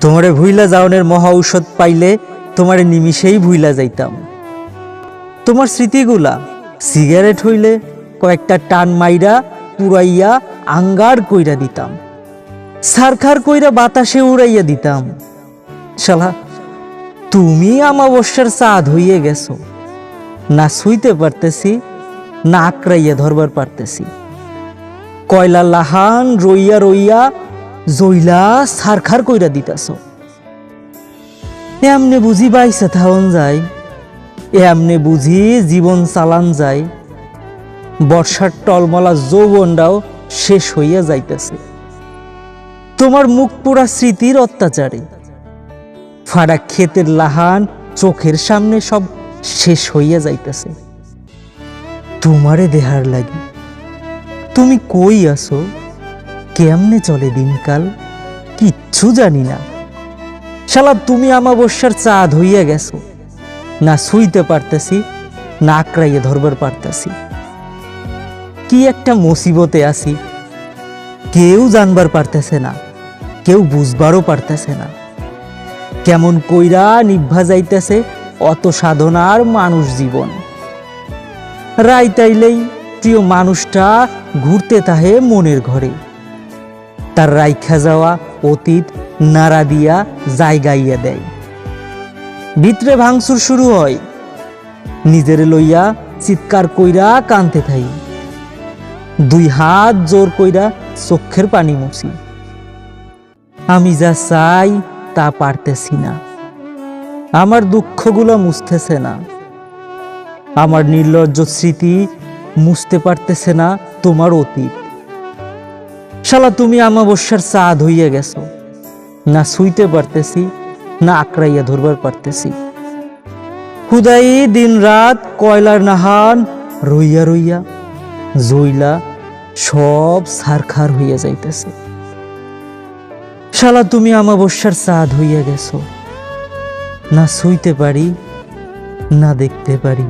তোমারে ভুইলা যাওনের মহা ঔষধ পাইলে তোমারে নিমিষেই ভুইলা যাইতাম। তোমার স্মৃতিগুলা সিগারেট হইলে কয়েকটা টান মাইরা পুরাইয়া আঙ্গার কইরা দিতাম, সারখার কইরা বাতাসে উড়াইয়া দিতাম। শালা তুমি আমাবস্যার চাঁদ হইয়া গেছো, না শুইতে পারতেছি না আঁকড়াইয়া ধরবার পারতেছি। কয়লা লাহান রইয়া রইয়া জইলা সারখার কইরা দিতাছ। এমনে বুঝি বাইসা থাউন যায়, এমনে বুঝি জীবন চালান যায়। বর্ষার টলমলা যৌবনটাও শেষ হইয়া যাইতেছে তোমার মুখ পোড়া স্মৃতির অত্যাচারে। ফাড়া ক্ষেতের লাহান চোখের সামনে সব শেষ হইয়া যাইতেছে তোমারে দেহার লাগি। তুমি কই আসো, কেমনে চলে দিনকাল কিচ্ছু জানি না। শালা তুমি আমাবস্যার চাঁদ হইয়া গেছো, না শুইতে পারতেছি না আঁকড়াইয়া ধরবার পারতেছি। কি একটা মুসিবতে আছি, কেউ জানবার পারতেছে না, কেউ বুঝবারও পারতেছে না। কেমন কইরা নিভা যাইতেছে অত সাধনার মানুষ জীবন। রাইতাইলেই প্রিয় মানুষটা ঘুরতে তাহে মনের ঘরে, তার রাইখা যাওয়া অতীত নাড়া দিয়া জায়গাইয়া দেয়। ভিতরে ভাঙচুর শুরু হয়, নিজের লইয়া চিৎকার কইরা কানতে থাই। দুই হাত জোর কইরা চোখের পানি মুছি। আমি যা চাই তা পারতেছি না, আমার দুঃখগুলো মুছতেছে না, আমার নির্লজ্জ স্মৃতি মুছতে পারতেছে না তোমার অতীত। শালা তুমি আমাবস্যার চাঁদ হইয়া গেছো, না শুইতে পারতেছি না আঁকড়াইয়া ধরবার পারতেছি। হুদাই দিন রাত কয়লার নাহান রইয়া রইয়া জইলা সব সারখার হইয়া যাইতেছে। শালা তুমি আমাবস্যার চাঁদ হইয়া গেছো, না শুইতে পারি না দেখতে পারি।